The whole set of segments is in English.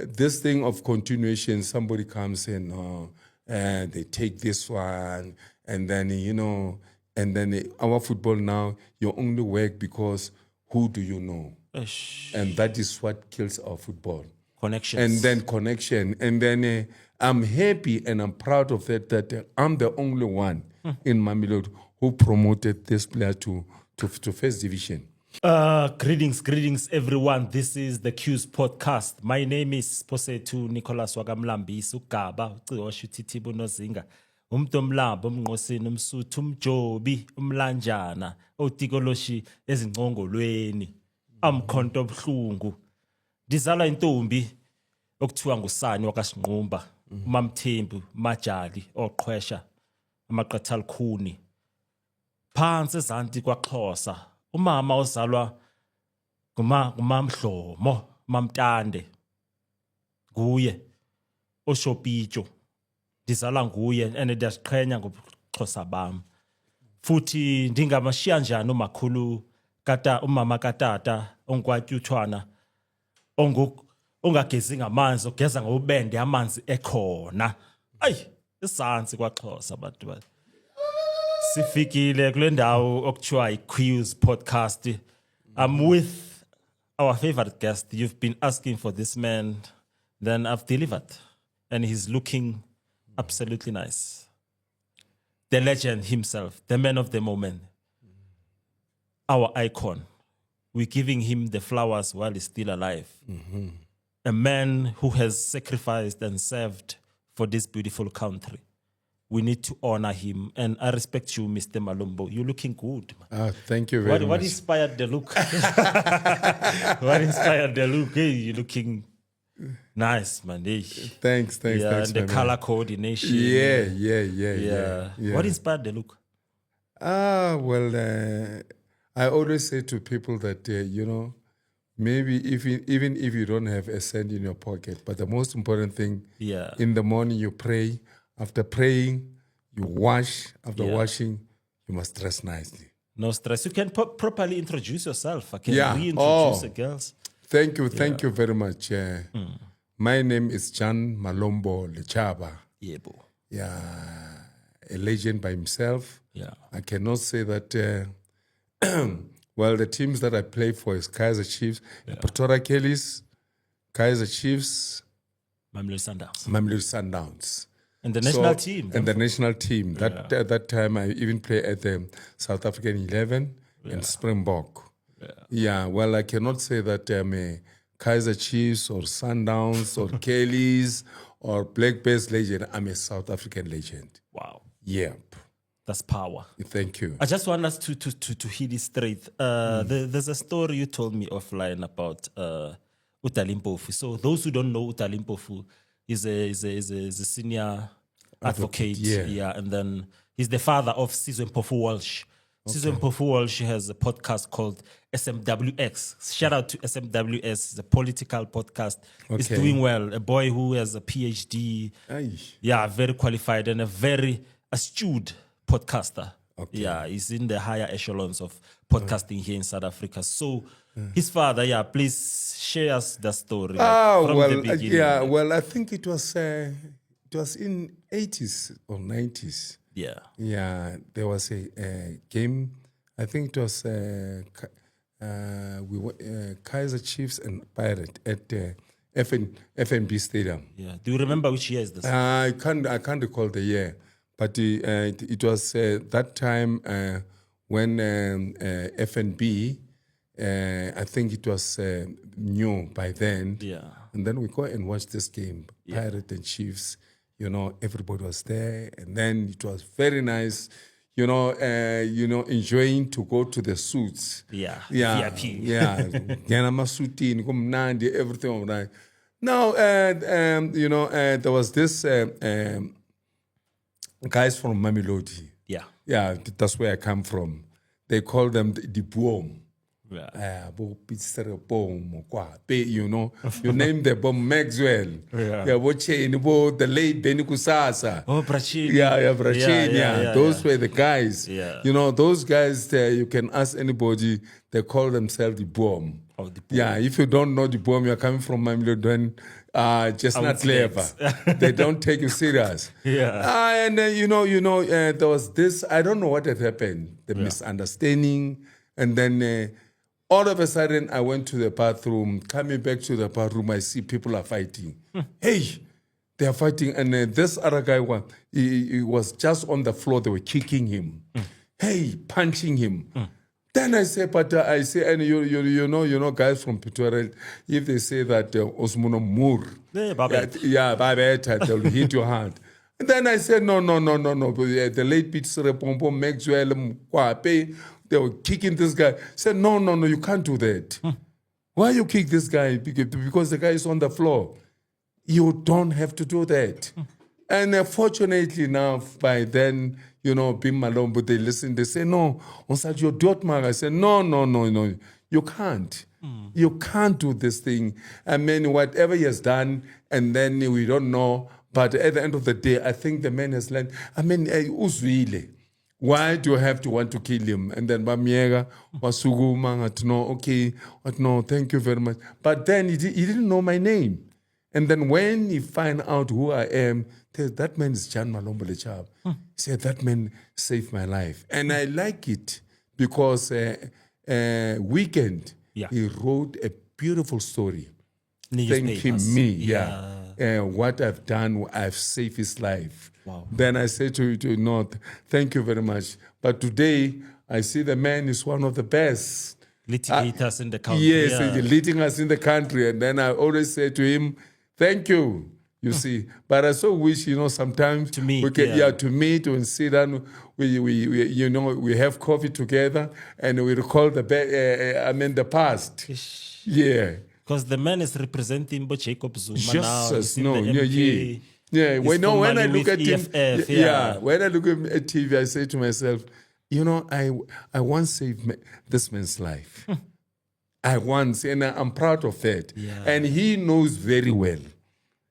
this thing of continuation, somebody comes in, and they take this one, and then, our football now, you only work because who do you know? And that is what kills our football. Connections. And then connection. And then I'm happy and I'm proud of it that I'm the only one in Mamelodi who promoted this player to first division. Greetings, everyone. This is the Q's podcast. My name is Posetu Nicholas Wagamlambisi Ugaba Uciwashutitibu Nozinga. Umdomlambo umnqosini umsuthu umjobi umlanjana otikoloshi ezingqongolweni amkhonto obuhlungu. Ndizalwa intombi okuthiwa ngusani wakaSinqumba, uMamthembu Majali oqhwesha amaqathalukhuni. Phansi ezanti kwaXhosa. Umama ozalwa ngumamhlomo, mamtande. Nguye oShopitso. Ndizalwa nguye and ndiyaziqhenya ngobuXhosa bam. Futhi ndingamashiya njani umakhulu umama katata ongwatyuthwana ongagezi ngamanzi ogeza ngobende amanzi ekhona. Ayi isantsi kwaXhosa abantu bathi. Sifikile kule ndawo okuthiwa iQ's podcast. I'm with our favorite guest. You've been asking for this man, then I've delivered, and he's looking absolutely nice. The legend himself, the man of the moment, our icon. We're giving him the flowers while he's still alive. Mm-hmm. A man who has sacrificed and served for this beautiful country. We need to honor him. And I respect you, Mr. Malombo. You're looking good, man. Thank you very much. What inspired the look? What inspired the look? Hey, you're looking nice, man. Hey. Thanks. Yeah, and the color coordination. Yeah. What inspired the look? I always say to people that, maybe even if you don't have a cent in your pocket, but the most important thing, in the morning you pray. After praying, you wash. After washing, you must dress nicely. No stress. You can properly introduce yourself. I can reintroduce the girls. Thank you very much. My name is John Malombo Lechaba. Yeah, a legend by himself. Yeah. I cannot say that. Well, the teams that I play for is Kaizer Chiefs, Pretoria Kellys, Kaizer Chiefs, Mamelodi Sundowns. And the national team. And the national team. That time I even played at the South African 11 and Springbok. Well, I cannot say that I'm a Kaizer Chiefs or Sundowns or Kellys or Black Bears legend. I'm a South African legend. Wow. Yep. That's power. Thank you. I just want us to hit it straight. There's a story you told me offline about Dali Mpofu. So those who don't know, Dali Mpofu is a senior advocate. And then he's the father of Mpofu Walsh. Okay. Mpofu Walsh has a podcast called SMWX. Shout out to SMWS, the political podcast. Okay. It's doing well. A boy who has a PhD. Very qualified and a very astute podcaster. Okay. Yeah, he's in the higher echelons of podcasting here in South Africa. So his father, please share us the story from the beginning. Well, I think it was in 80s or 90s. Yeah, there was a game. I think it was Kaizer Chiefs and Pirate at FNB Stadium. Yeah. Do you remember which year is this? I can't recall the year, but it was that time when FNB. I think it was new by then. Yeah. And then we go and watch this game, Pirate and Chiefs. Everybody was there, and then it was very nice. Enjoying to go to the suits. VIP. Everything was nice. Now, there was this guys from Mamelodi. Yeah, that's where I come from. They call them the Boom. You name the bomb Maxwell. The late Benny Kusasa. Brachini. Those were the guys. Those guys, you can ask anybody, they call themselves the bomb. If you don't know the bomb, you're coming from Mamelodi, then just not clever. They don't take you serious. And there was this, I don't know what had happened, the misunderstanding. And then all of a sudden, I went to the bathroom. Coming back to the bathroom, I see people are fighting. Hey, they are fighting. And this other guy, he was just on the floor. They were kicking him. Hey, punching him. Then I say, and you know, guys from Pretoria, if they say that Osmono Moore, they'll hit your hand. And then I said, no. The late Peter Serepompo, Maxwell, Mkwape, they were kicking this guy. I said, no, you can't do that. Why you kick this guy? Because the guy is on the floor. You don't have to do that. And fortunately enough, by then, being Malombo, they listen, they say, no, on such your Dotmar. I said, no, you can't. You can't do this thing. I mean, whatever he has done, and then we don't know. But at the end of the day, I think the man has learned. I mean, Uzwile. Why do you have to want to kill him? And then Bamiega was Suguma, no, okay, no, thank you very much. But then he didn't know my name. And then when he find out who I am, that man is John Malombo Lechaba. He said, that man saved my life. And I like it because Weekend, he wrote a beautiful story. Thanking me, what I've done, I've saved his life. Wow. Then I said to no, thank you very much. But today, I see the man is one of the best. Leading us in the country. Yes, leading us in the country. And then I always say to him, thank you. You see, but I so wish, sometimes to meet, we can, to meet and sit down. We have coffee together and we recall the past. Yeah. Because the man is representing Jacob Zuma Jesus, now. Yeah. When I look at him, when I look at TV, I say to myself, I once saved this man's life. And I'm proud of that. Yeah. And he knows very well.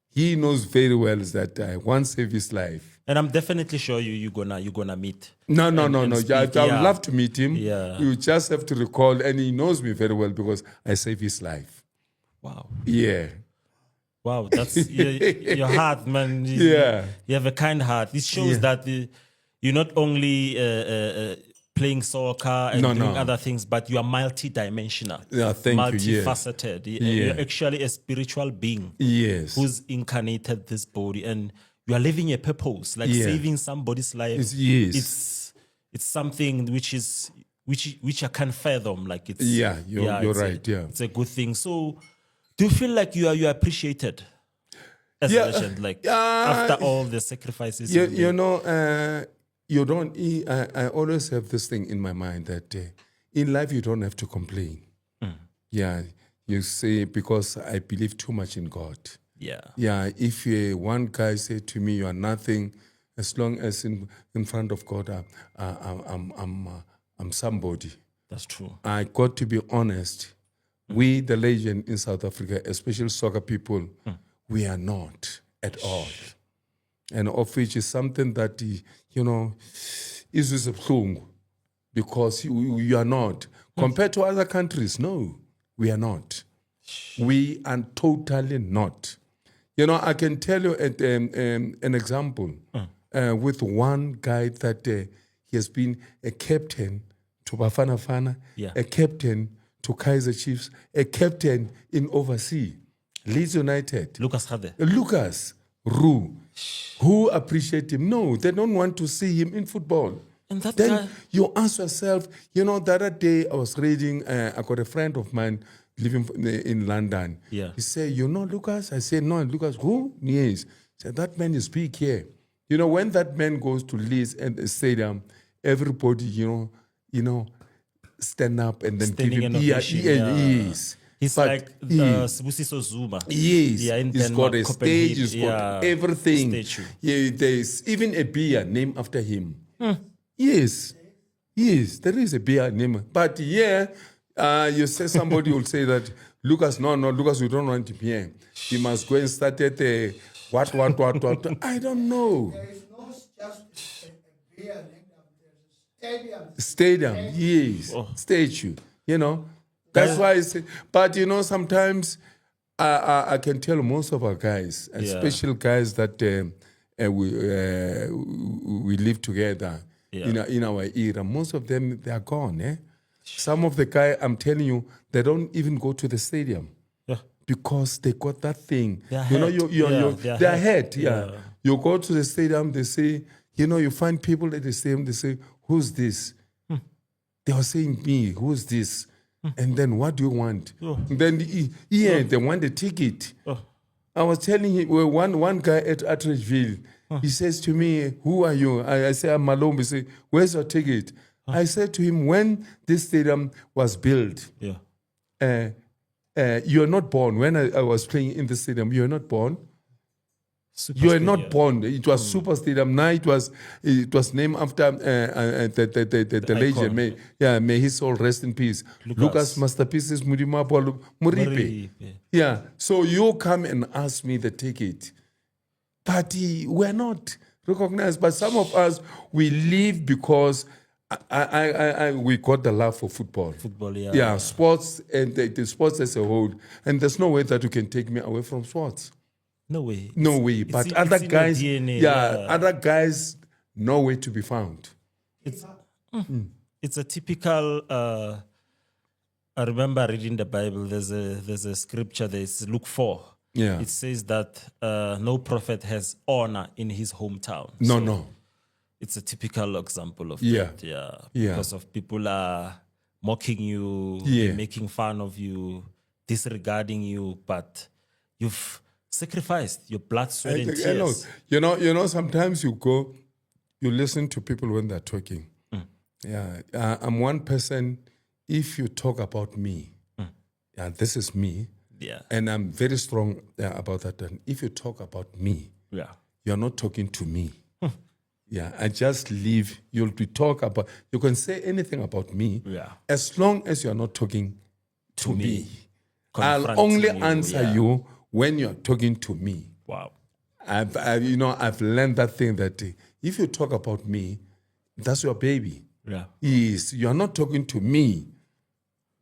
He knows very well that I once saved his life. And I'm definitely sure you're gonna meet. No. I would love to meet him. Yeah. You just have to recall, and he knows me very well because I saved his life. Wow. Yeah. Wow, that's your heart, man. You have a kind heart. It shows that you're not only playing soccer and doing other things, but you are multi-dimensional. Yeah, multifaceted. You're actually a spiritual being. Yes. Who's incarnated this body, and you are living a purpose, like saving somebody's life. Yes. It's something which I can't fathom. Like it's you're right. It's a good thing. So, do you feel like you are appreciated as a legend? Like after all the sacrifices. You don't. I always have this thing in my mind that in life you don't have to complain. Yeah, you say, because I believe too much in God. Yeah. If one guy said to me, "You are nothing," as long as in front of God, I'm somebody. That's true. I got to be honest. We, the legend in South Africa, especially soccer people, we are not at all. And of which is something that, is a plung, because you are not. Compared to other countries, no, we are not. We are totally not. I can tell you an example with one guy that he has been a captain to Bafana Fana, a captain to Kaiser Chiefs, a captain in overseas, Leeds United. Lucas Radebe. Lucas Roo. Who appreciate him? No, they don't want to see him in football. And that then guy... you ask yourself, the other day I was reading, I got a friend of mine living in London. Yeah. He said, Lucas? I said, no, Lucas, who? Yes. He said, that man is big here. When that man goes to Leeds and the stadium, everybody, stand up and then standing give him yes. He's like Sibusiso Zuma. Yes. Yeah, in he's Denmark, got a stage, he's got everything. There's even a beer named after him. Yes, there is a beer named. But you say somebody will say that, Lucas, Lucas, we don't want him here. He must go and start at what. I don't know. There is no just a beer named after stadium, yes. Statue, That's why I say, but sometimes I can tell most of our guys, especially guys that we live together in our era, most of them, they are gone. Some of the guys, I'm telling you, they don't even go to the stadium. Because they got that thing. They're ahead. You go to the stadium, they say, you find people at the stadium, they say, who's this? They were saying, me, who's this? And then what do you want? Then they want the ticket. I was telling him, one guy at Atteridgeville, he says to me, who are you? I say, I'm Malombo. He says, where's your ticket? I said to him, when this stadium was built, you're not born. When I was playing in the stadium, you're not born. You are not born. It was Super Stadium. Now it was named after the legend. May his soul rest in peace. Lucas Masterpieces Murimapo Muripe. Yeah. So you come and ask me the ticket. But we're not recognized. But some of us, we live because we got the love for football. Sports and the sports as a whole. And there's no way that you can take me away from sports. No way. But other guys, other guys, nowhere to be found. It's a typical. I remember reading the Bible. There's a scripture. There's Luke 4. Yeah. It says that no prophet has honor in his hometown. No. It's a typical example of that. Because of people are mocking you, making fun of you, disregarding you, but you've sacrificed your blood, sweat, and tears. You know, sometimes you listen to people when they're talking. I'm one person. If you talk about me, this is me. And I'm very strong about that. And if you talk about me, you're not talking to me. I just leave. You can say anything about me as long as you're not talking to me. I'll only answer you when you're talking to me. Wow. I've learned that thing that if you talk about me, that's your baby. Yes, you're not talking to me.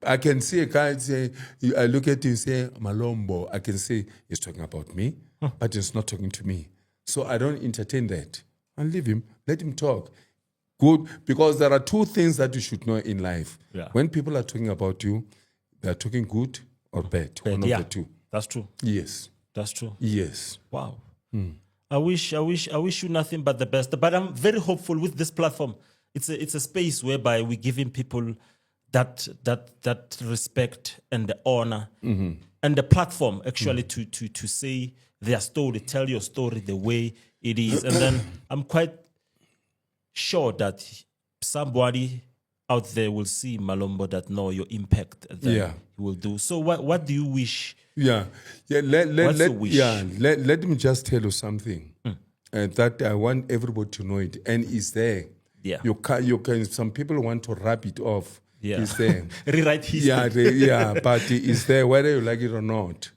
I can see a guy say, I look at him and say, Malombo. I can say, he's talking about me, but he's not talking to me. So I don't entertain that. I'll leave him. Let him talk. Good, because there are two things that you should know in life. When people are talking about you, they're talking good or bad. One of the two. That's true. Yes. That's true. Yes. Wow. I wish you nothing but the best. But I'm very hopeful with this platform. It's a space whereby we're giving people that respect and the honor and the platform actually to say their story, tell your story the way it is. And then I'm quite sure that somebody out there will see Malombo that know your impact that he will do. So what do you wish? Let me just tell you something that I want everybody to know it, and it's there. You can. Some people want to wrap it off. It's there. Rewrite history. But it's there whether you like it or not.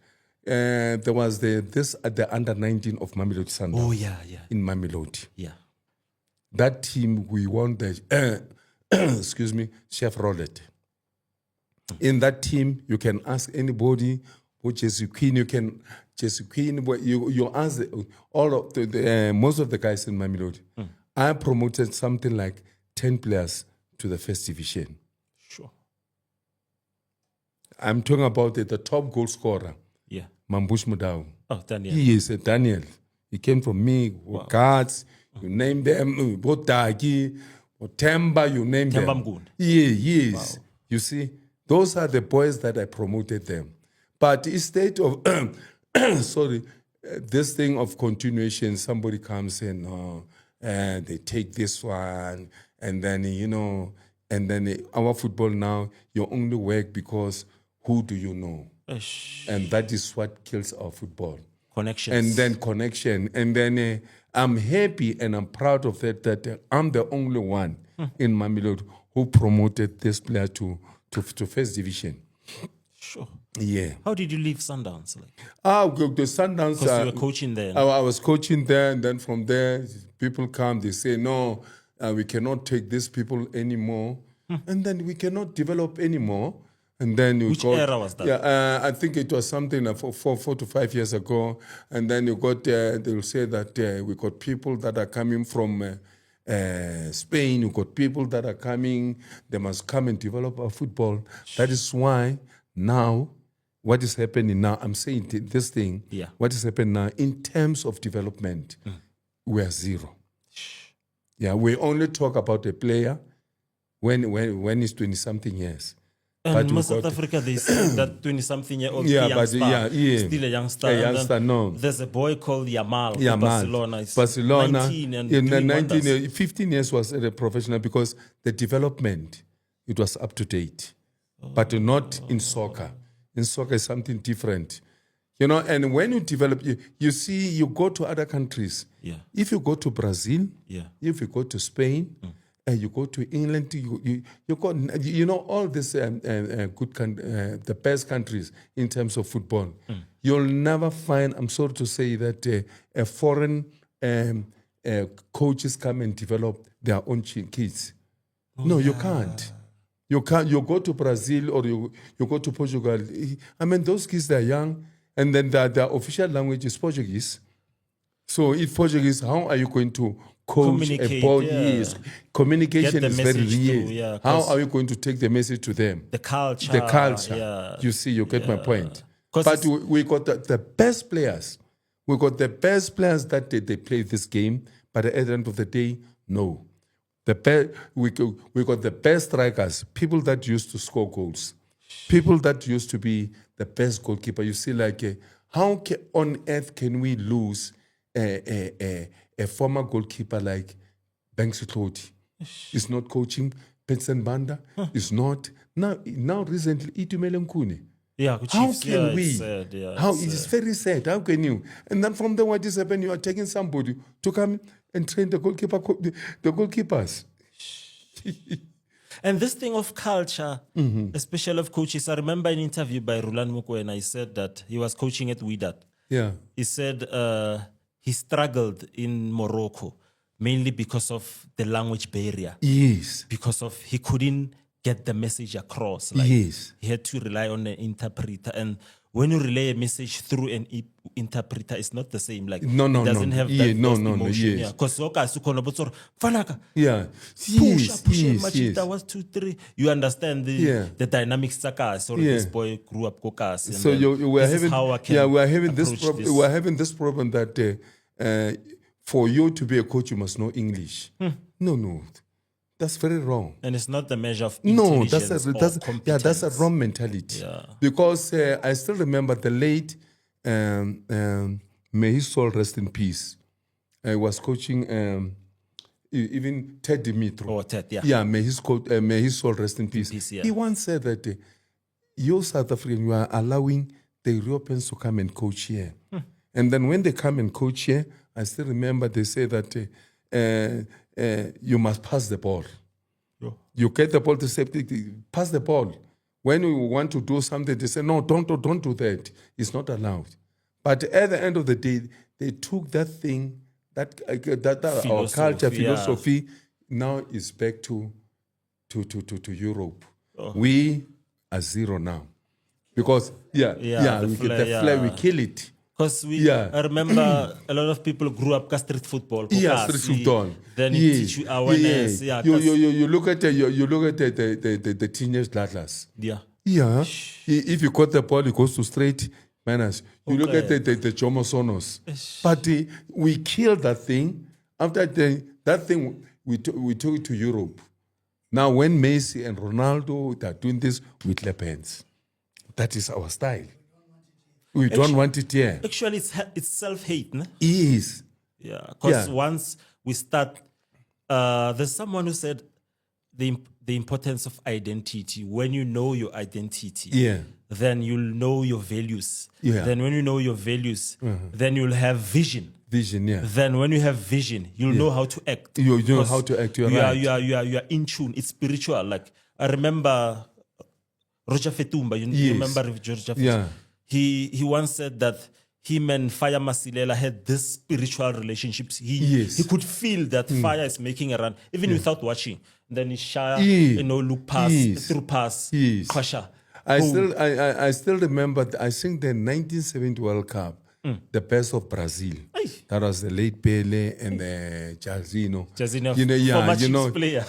There was this at the under-19 of Mamelodi Sundowns. In Mamelodi. That team, we won the excuse me, Chef Rollet. In that team, you can ask anybody. Jesse Queen, you ask all of the most of the guys in Mamelodi. I promoted something like 10 players to the first division. Sure. I'm talking about the top goal scorer. Mambush Mudau. Oh, Daniel. He is a Daniel. He came from me. Guards, you name them. Botagi, Temba, you name them. Temba. Yes. Wow. You see, those are the boys that I promoted them. But instead of, this thing of continuation, somebody comes and they take this one, and then, our football now, you only work because who do you know? And that is what kills our football. Connections. And then connection. And then I'm happy and I'm proud of that I'm the only one in Mamelodi who promoted this player to first division. Sure. Yeah. How did you leave Sundowns? The Sundowns. Because you were coaching there. I was coaching there, and then from there, people come. They say, "No, we cannot take these people anymore," and then we cannot develop anymore. And then Which era was that? Yeah, I think it was something like 4 to 5 years ago. And then you got, they will say that we got people that are coming from Spain. You got people that are coming. They must come and develop our football. That is why now, what is happening now, I'm saying this thing, what is happening now in terms of development, we are zero. Yeah, we only talk about a player when he's 20-something years. And but most South Africa, they say that 20-something-year-old youngster, still a youngster. A youngster, no. There's a boy called Yamal. Barcelona. He's 19 and doing 15 years was a professional because the development, it was up to date. But not in soccer. In soccer is something different. You know, and when you develop, you see, you go to other countries. Yeah. If you go to Brazil, if you go to Spain, you go to England, you go, you know, all these the best countries in terms of football. You'll never find, I'm sorry to say, that a foreign coaches come and develop their own kids. No, you can't. You can't. You go to Brazil or you go to Portugal. I mean, those kids, they're young, and then their official language is Portuguese. So if Portuguese, how are you going to coach a ball? Communication is very real. How are you going to take the message to them? The culture. The culture. You see, you get my point. But we got the best players. We got the best players that they play this game. But at the end of the day, no. We got the best strikers, people that used to score goals, people that used to be the best goalkeeper. You see, like, how on earth can we lose a former goalkeeper like Banks Tloti? He's not coaching. Benson Banda is not. Now recently, Itumele Nkune. Yeah, how can we? Sad, it's very sad. How can you? And then from there, what is happening? You are taking somebody to come and train the goalkeepers. And this thing of culture, especially of coaches, I remember an interview by Rulan Mokoena. He said that he was coaching at Wydad. Yeah. He said he struggled in Morocco mainly because of the language barrier. Yes. Because of he couldn't get the message across. Like, yes. He had to rely on an interpreter. And when you relay a message through an interpreter, it's not the same. Like, it doesn't have that emotion. Because push, 1, 2, 3. You understand the dynamics. So this boy grew up kokas. So we're having this problem. We're having this problem that for you to be a coach, you must know English. No. That's very wrong. And it's not the measure of intelligence that's a wrong mentality. Yeah. Because I still remember the late, may his soul rest in peace. I was coaching even Ted Dimitro. Oh, Ted, yeah. Yeah, may his soul rest in peace. He once said that you South African, you are allowing the Europeans to come and coach here. And then when they come and coach here, I still remember they say that you must pass the ball. You get the ball to safety, pass the ball. When we want to do something, they say, no, don't do that. It's not allowed. But at the end of the day, they took that thing, that our culture, philosophy, now is back to Europe. We are zero now. Because, the flag, we kill it. Because I remember a lot of people grew up with street football. Street football. Then it teach you awareness. You look at the teenage lads. Yeah. If you cut the ball, it goes to straight manners. You look at the Jomo Sonos. But we killed that thing. After that thing, we took it to Europe. Now, when Messi and Ronaldo are doing this, we clap hands. That is our style. We don't want it here. Actually, it's self-hate, no? Yes. Yeah, because once we start, there's someone who said the importance of identity. When you know your identity, then you'll know your values. Yeah. Then when you know your values, then you'll have vision. Then when you have vision, you'll know how to act. You know how to act. You are in tune. It's spiritual. Like, I remember Roger Fetumba. You remember Roger Fetumba? Yeah. He once said that him and Fire Masilela had this spiritual relationships. He could feel that Fire is making a run, even without watching. Then he look past, through pass, Kasha. I still remember. I think the 1970 World Cup, the best of Brazil. That was the late Pele and Jairzinho. Jairzinho, former Chiefs player.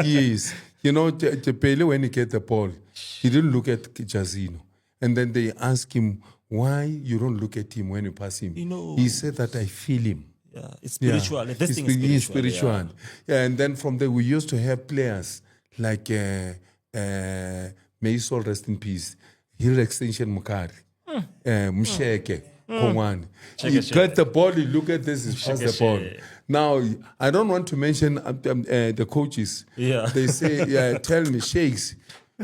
Yes. The Pele, when he get the ball, he didn't look at Jairzinho, and then they asked him, "Why you don't look at him when you pass him?" He said that I feel him. Yeah, it's spiritual. This thing is spiritual. Yeah, and then from there we used to have players like may his soul rest in peace, Hill Extension Mukari, Msheke, Kongwane. He got the ball, he look at this, he pass the ball. Now, I don't want to mention the coaches. Yeah. They say, tell me, Sheikhs,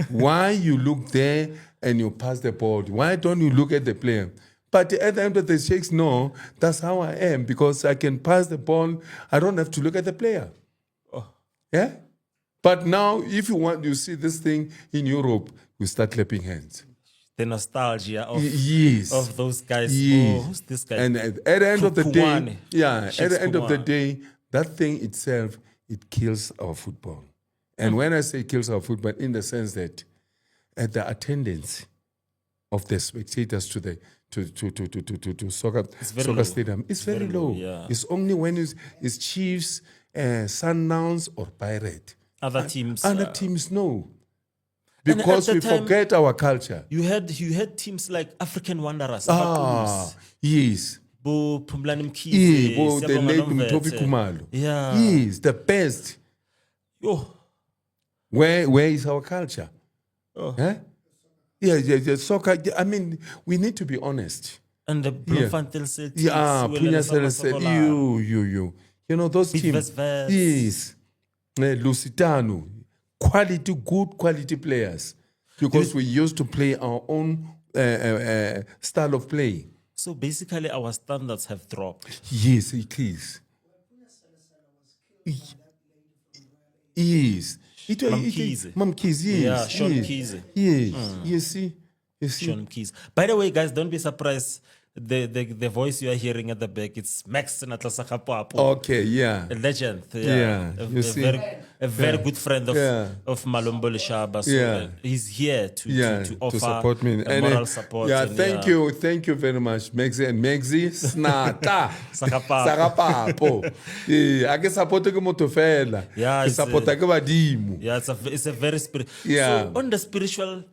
why you look there and you pass the ball? Why don't you look at the player? But at the end of the Sheikhs, no, that's how I am, because I can pass the ball. I don't have to look at the player. Yeah? But now, if you see this thing in Europe, we start clapping hands. The nostalgia of, yes. of those guys. Yes. Oh, who's this guy? And at the end of the day, at the end of the day, that thing itself, it kills our football. And when I say kills our football, in the sense that at the attendance of the spectators to soccer stadium, it's very low. Yeah. It's only when it's Chiefs, Sundowns, or Pirate. Other teams. Other teams, no. Because we forget our culture. You had teams like African Wanderers. Yes. Bo Pumlani Mkhize. Bo the late Mpofu Kumalo. Yeah. Yes, the best. Oh. Where is our culture? Oh. Huh? Yeah, soccer. I mean, we need to be honest. And the Bloemfontein Celtics. Yeah, Punya Celtics. You. You know, those teams. Yes. Lusitano. Good quality players. Because we used to play our own style of play. So basically, our standards have dropped. Yes, it is. Yes. Mkhize. Yeah, Sean Mkhize. Yes. You see. Sean Mkhize. By the way, guys, don't be surprised. The voice you are hearing at the back, it's Max Natlasakapapo. Okay, yeah. A legend. Yeah. A very good friend of Malombo Lechaba. So he's here to offer support me. moral support. Yeah, thank you very much, Maxi and Maxi. Snata. Sakapapo. Ake support ke motho fela. Ke support ke badimo. Yeah, it's a very spiritual. So on the spiritual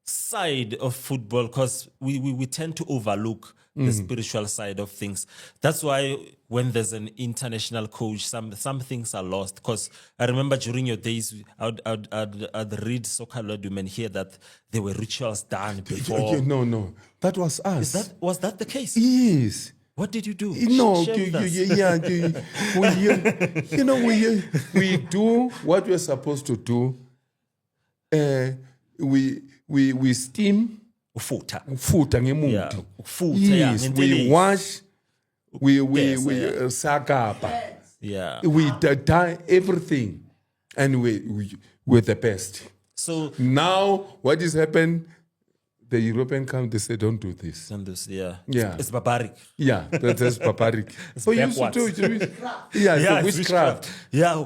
side of football, because we tend to overlook the spiritual side of things. That's why when there's an international coach, some things are lost. Because I remember during your days, I'd read Soccer Lodum and hear that there were rituals done before. No, that was us. Was that the case? Yes. What did you do? No, we do what we're supposed to do. We steam. Ufuta ngemuntu. Yes, we wash. We sakapa. Yeah. We dye everything, and we're the best. So now, what has happened? The European country, they say, don't do this. Don't do this, yeah. It's barbaric. Yeah, that's barbaric. So you used to do it. It's witchcraft. Yeah.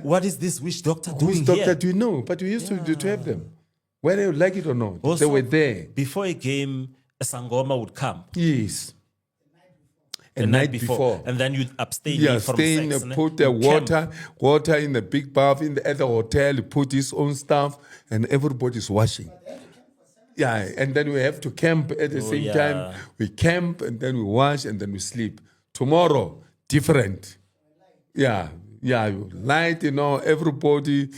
What is this witch doctor doing Which doctor here? do you know? But we used to have them. Whether you like it or not, also, they were there. Before a game, a sangoma would come. Yes. The night before. And then you'd abstain from sex. Put the water in the big bath at the hotel, put his own stuff, and everybody's washing. Yeah, and then we have to camp at the same time. We camp, and then we wash, and then we sleep. Tomorrow, different. Yeah, light, everybody,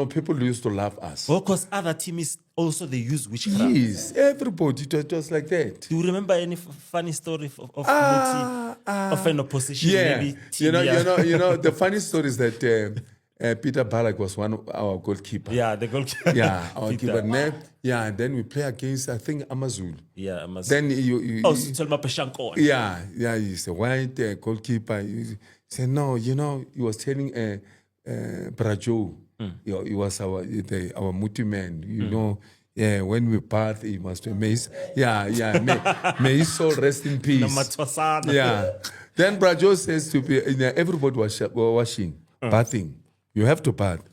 people used to love us. Because other teams also, they use witchcraft. Yes, everybody, just like that. Do you remember any funny story of an opposition? Yeah, maybe the funny story is that Peter Barak was one of our goalkeeper. Yeah, the goalkeeper. Yeah, our keeper. Yeah, and then we play against, I think, Amazulu. Yeah, Amazulu. Then he's a white goalkeeper. He said, no, he was telling Brajo, he was our muti man, when we part, he must be may his soul rest in peace. Yeah. Then Brajo says to everybody was washing, bathing. You have to bath.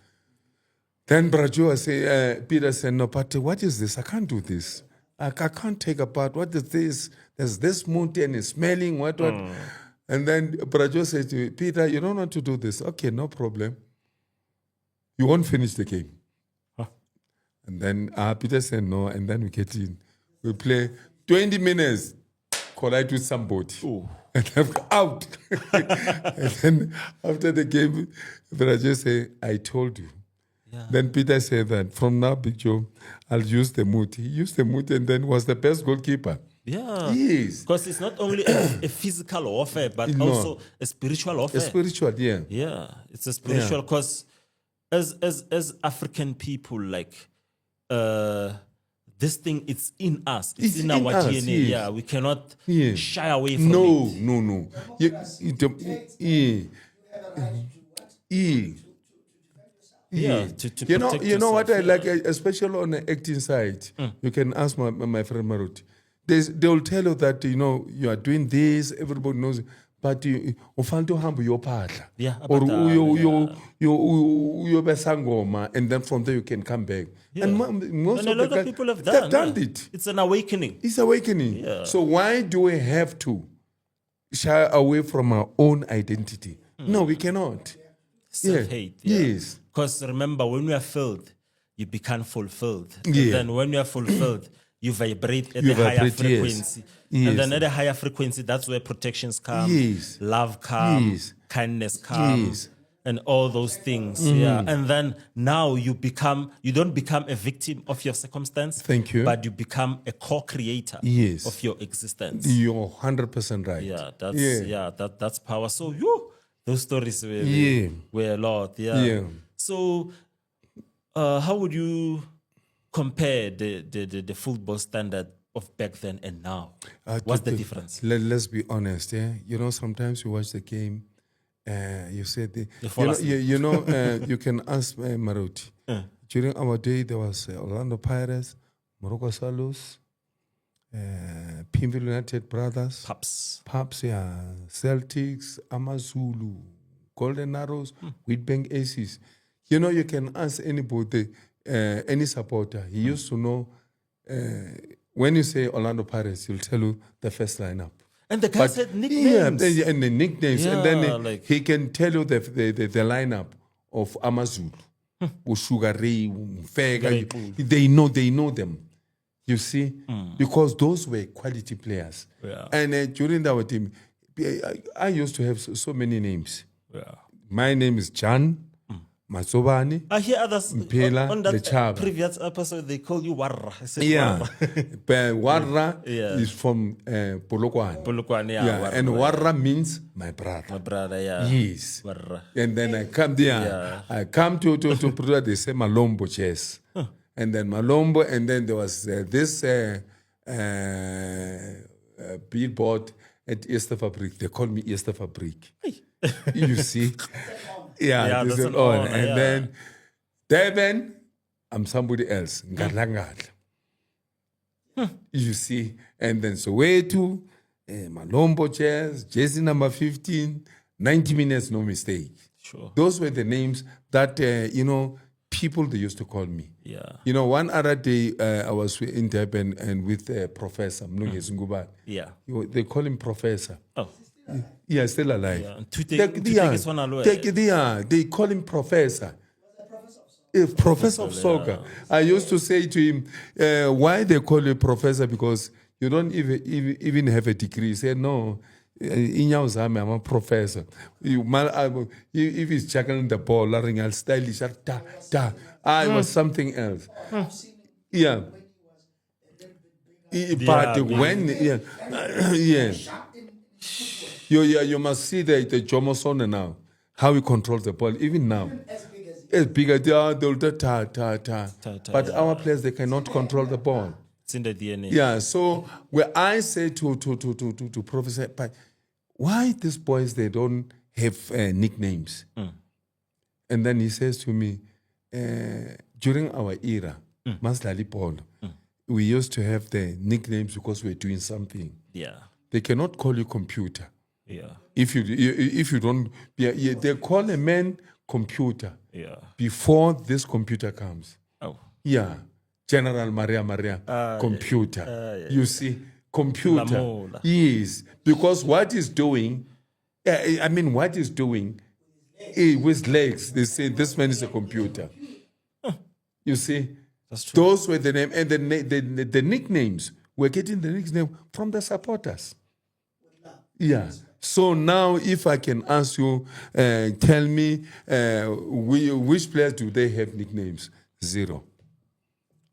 Then Brajo say, Peter said, no, but what is this? I can't do this. I can't take apart. What is this? There's this mountain is smelling, what? And then Brajo said to me, Peter, you don't want to do this. Okay, no problem. You won't finish the game. Huh? And then Peter said no, and then we get in. We play 20 minutes, collide with somebody. Ooh. And I'm out. And then after the game, Brajo said, I told you. Yeah. Then Peter said that from now, Big Joe, I'll use the mood. He used the mood and then was the best goalkeeper. Yeah. Yes. Because it's not only a physical warfare, but also a spiritual warfare. A spiritual, yeah. Yeah. It's a spiritual because as African people, like this thing, it's in us. It's in our us, DNA. yes. Yeah. We cannot Yeah. shy away from No, it. no, no. You have the right to what? Yeah. To You know protect what I yourself, like, especially on the acting side. You can ask my friend Maruti. They will tell you that you are doing this. Everybody knows, but you find to humble your partner. Yeah, Or yeah. you besangoma, and then from there you can come back. Yeah. And most And a of lot the of people have they've done done it. It's an awakening. It's awakening. Yeah. So why do we have to shy away from our own identity? No, we cannot. Self-hate. Yeah. Yes. Because remember, when you are filled, you become fulfilled. Yeah. And then when you are fulfilled, you vibrate at You a higher vibrate, yes. frequency. Yes. And then at a higher frequency, that's where protections come, Yes. love come, Yes. kindness come, Yes. and all those things. Yeah. And then now you don't become a victim of your circumstance. Thank you. But you become a co-creator Yes. of your existence. You're 100% right. Yeah, that's power. So those stories were a lot. Yeah. Yeah. So how would you compare the football standard of back then and now? What's the difference? Let's be honest. Yeah, sometimes you watch the game, you say you can ask Maruti. During our day, there was Orlando Pirates, Morocco Salus, Pimville United Brothers, Paps, yeah, Celtics, Amazulu, Golden Arrows, Wheatbank Aces. You can ask anybody, any supporter. He used to know. When you say Orlando Pirates, he'll tell you the first lineup. And the guys had nicknames. Yeah, and the nicknames. Yeah, and then he can tell you the lineup of Amazulu, Sugar Ray, Fega. They know them. You see? Because those were quality players. Yeah. And during our team, I used to have so many names. Yeah. My name is John Matsobani. I hear others Mpela, on that Lechaba. previous episode, they call you Warra. I said Yeah. Warra. Warra Yeah. is from Polokwane. Polokwane, Yeah, Warra, and Warra means my brother. my brother, yeah. Yes. Warra. And then I come there. Yeah. I come to Pretoria, they say Malombo chess. And then Malombo, and then there was this billboard at Easter Fabric. They call me Easter Fabric. You see? Yeah, this that's is an all. honor, And yeah. then Durban, I'm somebody else. Ngadlangadla. You see? And then Soweto, Malombo chess, jersey number 15, 90 minutes, no mistake. Sure. Those were the names that, people they used to call me. Yeah. One other day I was in Durban and with Professor Mlungesi Ngubane. Yeah. They call him Professor. Oh. Yeah, still alive. Yeah. And to take this one alone. They call him Professor. Professor of soccer. I used to say to him, why they call you Professor? Because you don't even have a degree. He said, no, I'm a professor. If he's juggling the ball, I'll stylish. I was something else. Yeah. But when, you must see the Jomo Sone now, how he controls the ball, even now. As big as they'll ta. But our players, they cannot control the ball. It's in the DNA. Yeah, so where I say to Professor, but why these boys, they don't have nicknames? And then he says to me, during our era, Maslali Paul, we used to have the nicknames because we're doing something. Yeah. They cannot call you computer. Yeah. If you don't, they call a man computer Yeah. Before this computer comes. Oh. Yeah. General Maria, computer. You see, computer. Lamola. Yes. Because what is doing, what is doing with legs, they say this man is a computer. You see, that's true. Those were the name, and the nicknames, we're getting the nickname from the supporters. Yeah. So now, if I can ask you, tell me, which players do they have nicknames? Zero.